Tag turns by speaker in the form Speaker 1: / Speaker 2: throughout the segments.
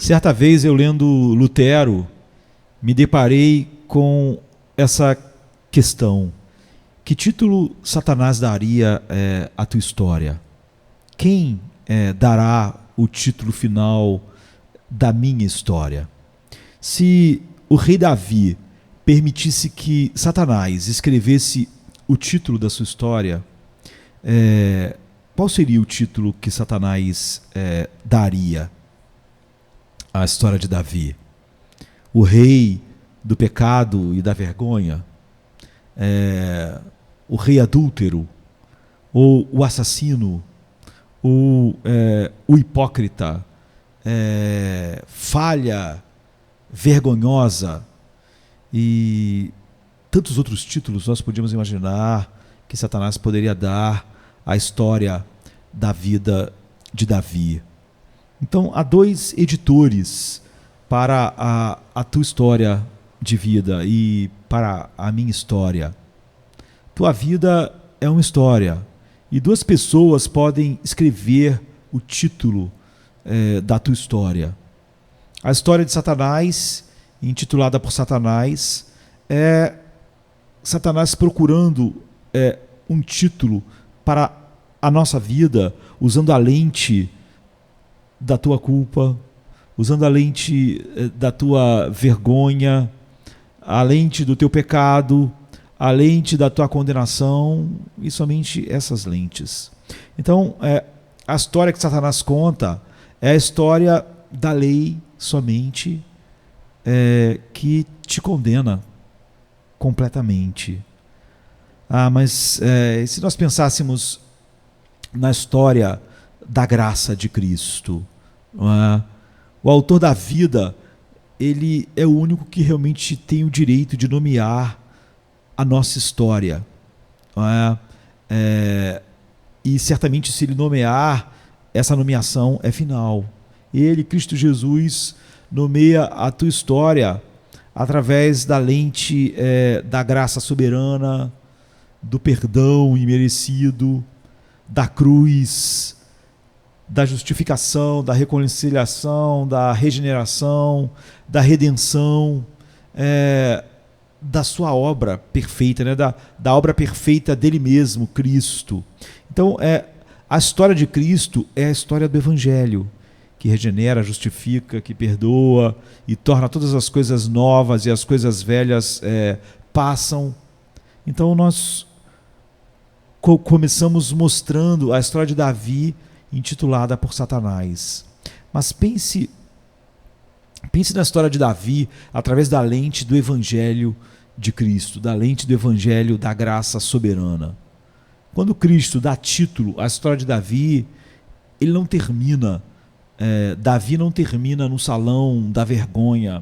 Speaker 1: Certa vez eu lendo Lutero, me deparei com essa questão. Que título Satanás daria à tua história? Quem dará o título final da minha história? Se o rei Davi permitisse que Satanás escrevesse o título da sua história, qual seria o título que Satanás daria à história de Davi? O rei do pecado e da vergonha? O rei adúltero? Ou o assassino? Ou o hipócrita? Falha vergonhosa? E tantos outros títulos nós podíamos imaginar que Satanás poderia dar à história da vida de Davi. Então, há dois editores para a tua história de vida e para a minha história. Tua vida é uma história e duas pessoas podem escrever o título da tua história. A história de Satanás, intitulada por Satanás, é Satanás procurando um título para a nossa vida, usando a lente da tua culpa, usando a lente da tua vergonha, a lente do teu pecado, a lente da tua condenação, e somente essas lentes. Então, a história que Satanás conta é a história da lei somente, que te condena completamente. Mas se nós pensássemos na história da graça de Cristo, o autor da vida, ele é o único que realmente tem o direito de nomear a nossa história. E certamente, se ele nomear, essa nomeação é final. Ele, Cristo Jesus, nomeia a tua história através da lente da graça soberana, do perdão imerecido, da cruz, da justificação, da reconciliação, da regeneração, da redenção, da sua obra perfeita, né? da obra perfeita dele mesmo, Cristo. Então, a história de Cristo é a história do Evangelho, que regenera, justifica, que perdoa e torna todas as coisas novas e as coisas velhas passam. Então, nós começamos mostrando a história de Davi, intitulada por Satanás. Mas pense na história de Davi através da lente do Evangelho de Cristo, da lente do Evangelho da graça soberana. Quando Cristo dá título à história de Davi, ele não termina, Davi não termina no salão da vergonha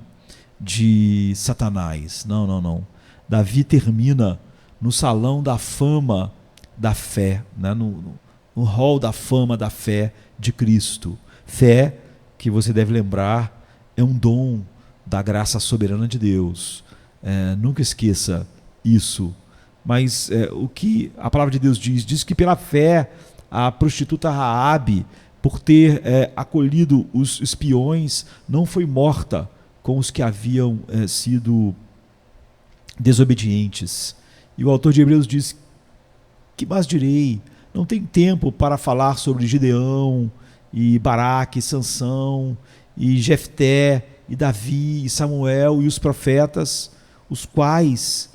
Speaker 1: de Satanás. Não. Davi termina no salão da fama da fé, né? no hall da fama da fé de Cristo. Fé, que você deve lembrar, é um dom da graça soberana de Deus. Nunca esqueça isso. Mas o que a palavra de Deus diz que pela fé a prostituta Raabe, por ter acolhido os espiões, não foi morta com os que haviam sido desobedientes. E o autor de Hebreus diz: que mais direi? Não tem tempo para falar sobre Gideão, e Baraque, e Sansão, e Jefté, e Davi, e Samuel, e os profetas, os quais,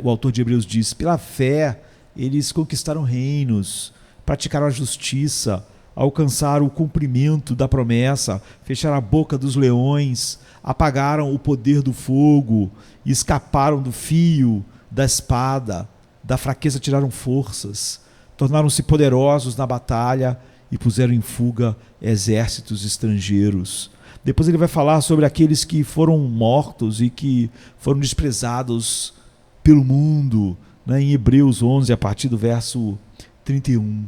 Speaker 1: o autor de Hebreus diz, pela fé eles conquistaram reinos, praticaram a justiça, alcançaram o cumprimento da promessa, fecharam a boca dos leões, apagaram o poder do fogo, escaparam do fio da espada, da fraqueza tiraram forças, tornaram-se poderosos na batalha e puseram em fuga exércitos estrangeiros. Depois ele vai falar sobre aqueles que foram mortos e que foram desprezados pelo mundo, né, em Hebreus 11, a partir do verso 31.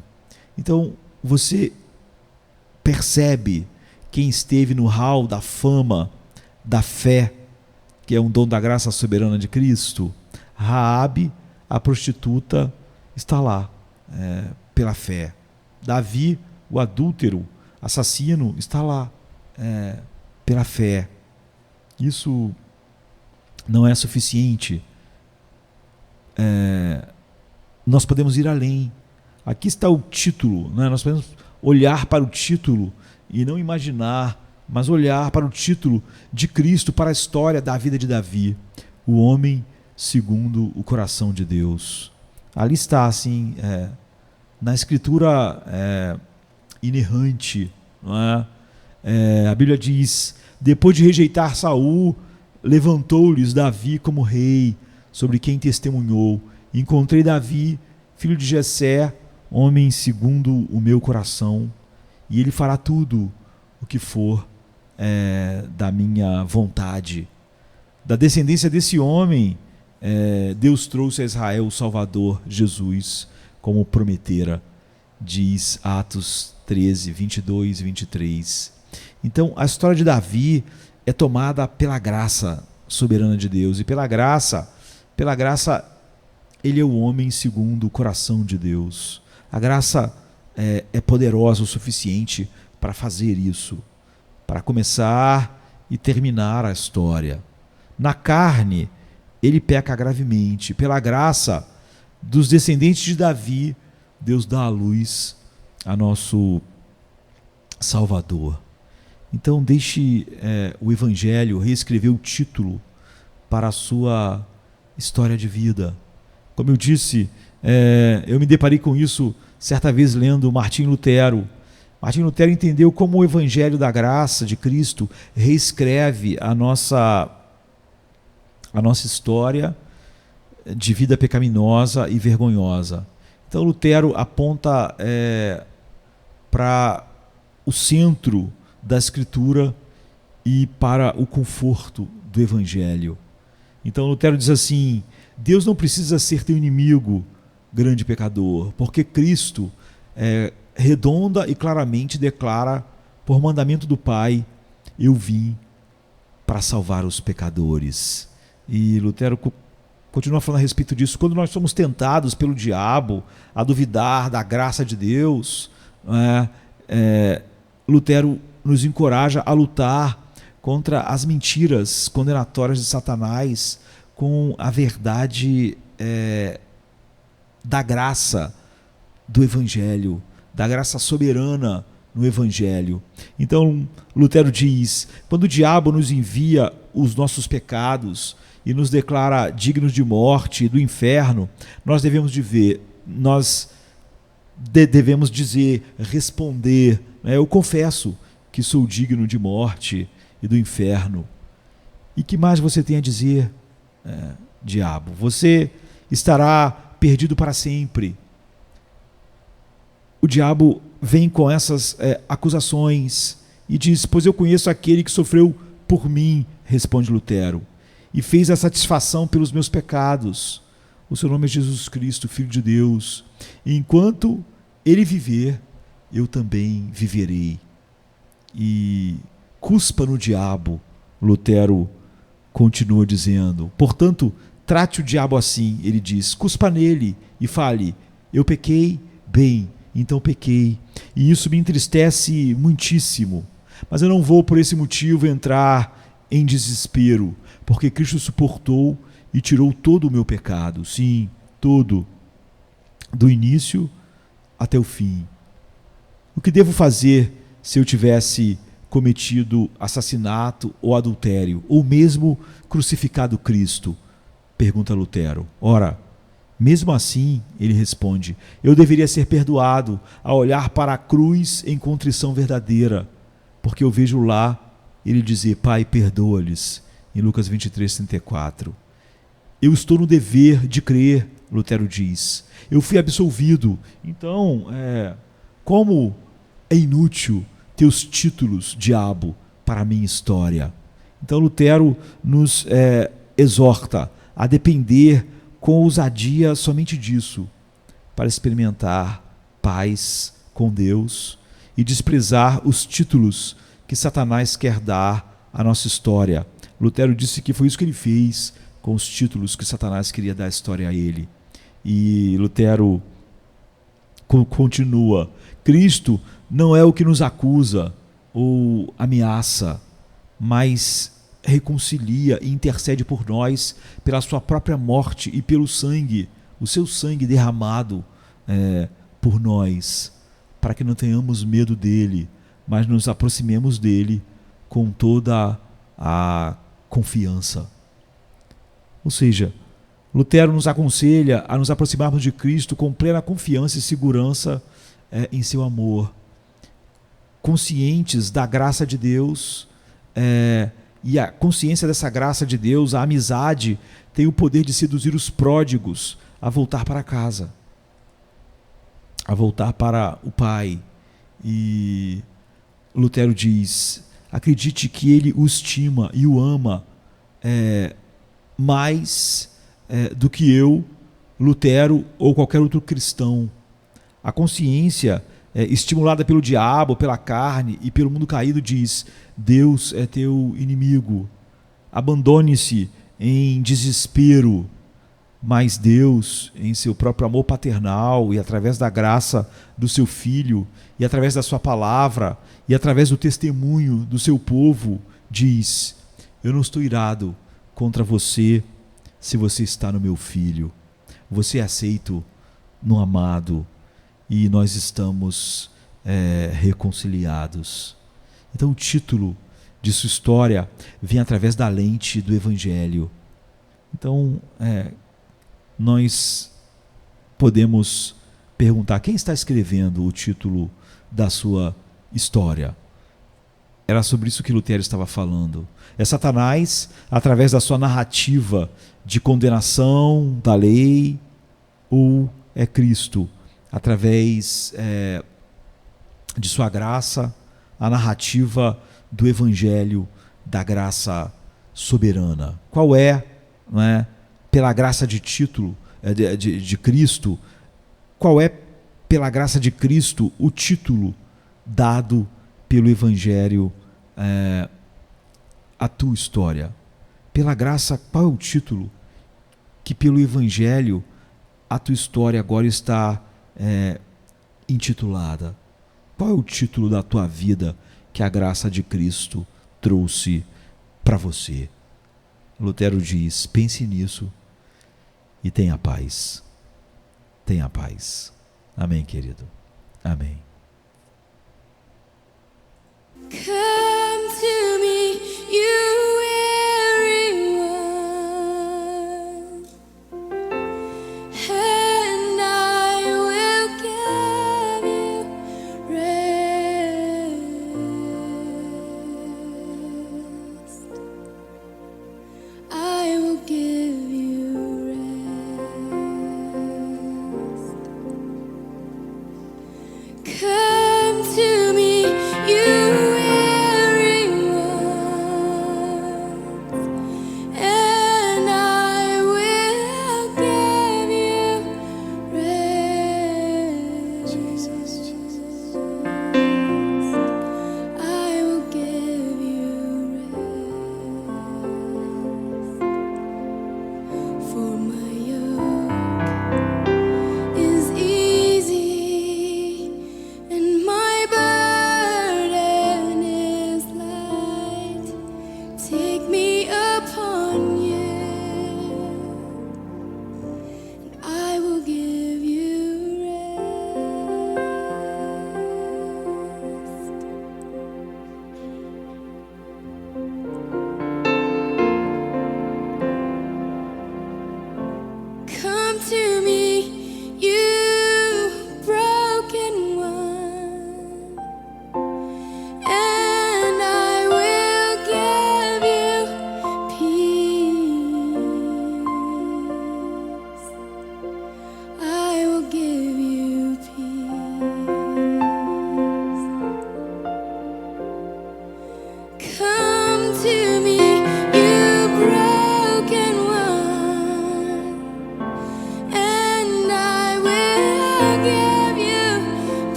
Speaker 1: Então, você percebe quem esteve no hall da fama, da fé, que é um dom da graça soberana de Cristo? Raabe, a prostituta, está lá, pela fé. Davi, o adúltero, assassino, está lá, pela fé. Isso não é suficiente. Nós podemos ir além. Aqui está o título, né? Nós podemos olhar para o título e não imaginar, mas olhar para o título de Cristo, para a história da vida de Davi, o homem segundo o coração de Deus. Ali está, assim, na escritura inerrante, não é? A Bíblia diz: depois de rejeitar Saul, levantou-lhes Davi como rei, sobre quem testemunhou: encontrei Davi, filho de Jessé, homem segundo o meu coração, e ele fará tudo o que for da minha vontade. Da descendência desse homem, Deus trouxe a Israel o Salvador, Jesus, como prometera, diz Atos 13, 22 e 23. Então, a história de Davi é tomada pela graça soberana de Deus, e pela graça, ele é o homem segundo o coração de Deus. A graça é poderosa o suficiente para fazer isso, para começar e terminar a história. Na carne, ele peca gravemente. Pela graça dos descendentes de Davi, Deus dá a luz a nosso Salvador. Então deixe o Evangelho reescrever o título para a sua história de vida. Como eu disse, eu me deparei com isso certa vez lendo Martinho Lutero. Martinho Lutero entendeu como o Evangelho da graça de Cristo reescreve a nossa história de vida pecaminosa e vergonhosa. Então Lutero aponta para o centro da Escritura e para o conforto do Evangelho. Então Lutero diz assim: Deus não precisa ser teu inimigo, grande pecador, porque Cristo redonda e claramente declara, por mandamento do Pai, eu vim para salvar os pecadores. E Lutero continua falando a respeito disso. Quando nós somos tentados pelo diabo a duvidar da graça de Deus, Lutero nos encoraja a lutar contra as mentiras condenatórias de Satanás com a verdade da graça do Evangelho, da graça soberana no Evangelho. Então Lutero diz: quando o diabo nos envia os nossos pecados e nos declara dignos de morte e do inferno, nós devemos responder: eu confesso que sou digno de morte e do inferno. E que mais você tem a dizer, diabo? Você estará perdido para sempre. O diabo vem com essas acusações e diz: pois eu conheço aquele que sofreu por mim, responde Lutero, e fez a satisfação pelos meus pecados. O seu nome é Jesus Cristo, Filho de Deus. E enquanto ele viver, eu também viverei. E cuspa no diabo, Lutero continua dizendo. Portanto, trate o diabo assim, ele diz: cuspa nele e fale: eu pequei, bem, então pequei, e isso me entristece muitíssimo. Mas eu não vou por esse motivo entrar em desespero, porque Cristo suportou e tirou todo o meu pecado, sim, todo, do início até o fim. O que devo fazer se eu tivesse cometido assassinato ou adultério, ou mesmo crucificado Cristo? Pergunta Lutero. Ora, mesmo assim, ele responde, eu deveria ser perdoado ao olhar para a cruz em contrição verdadeira, porque eu vejo lá ele dizer: Pai, perdoa-lhes, em Lucas 23, 34. Eu estou no dever de crer, Lutero diz. Eu fui absolvido. Então, como é inútil teus títulos, diabo, para a minha história? Então Lutero nos exorta a depender com ousadia somente disso, para experimentar paz com Deus e desprezar os títulos que Satanás quer dar à nossa história. Lutero disse que foi isso que ele fez com os títulos que Satanás queria dar à história a ele. E Lutero continua: Cristo não é o que nos acusa ou ameaça, mas reconcilia e intercede por nós pela sua própria morte e pelo sangue, o seu sangue derramado por nós, para que não tenhamos medo dele, mas nos aproximemos dele com toda a confiança. Ou seja, Lutero nos aconselha a nos aproximarmos de Cristo com plena confiança e segurança em seu amor, conscientes da graça de Deus, e a consciência dessa graça de Deus, a amizade, tem o poder de seduzir os pródigos a voltar para casa, a voltar para o Pai. E Lutero diz: acredite que ele o estima e o ama mais do que eu, Lutero ou qualquer outro cristão. A consciência, estimulada pelo diabo, pela carne e pelo mundo caído, diz: Deus é teu inimigo. Abandone-se em desespero, mas Deus, em seu próprio amor paternal e através da graça do seu Filho e através da sua palavra e através do testemunho do seu povo, diz: eu não estou irado contra você se você está no meu Filho. Você é aceito no amado e nós estamos reconciliados. Então o título de sua história vem através da lente do Evangelho. Então nós podemos perguntar: quem está escrevendo o título da sua história? Era sobre isso que Lutero estava falando. É Satanás, através da sua narrativa de condenação da lei, ou é Cristo, através de sua graça, a narrativa do Evangelho da graça soberana? Qual pela graça de título de Cristo, qual é, pela graça de Cristo, o título dado pelo Evangelho à tua história? Pela graça, qual é o título que pelo Evangelho a tua história agora está intitulada? Qual é o título da tua vida que a graça de Cristo trouxe para você? Lutero diz: pense nisso e tenha paz. Tenha paz. Amém, querido? Amém.
Speaker 2: Come to me, you weary one, and I will give you rest. I will give you rest. Come to me, you take me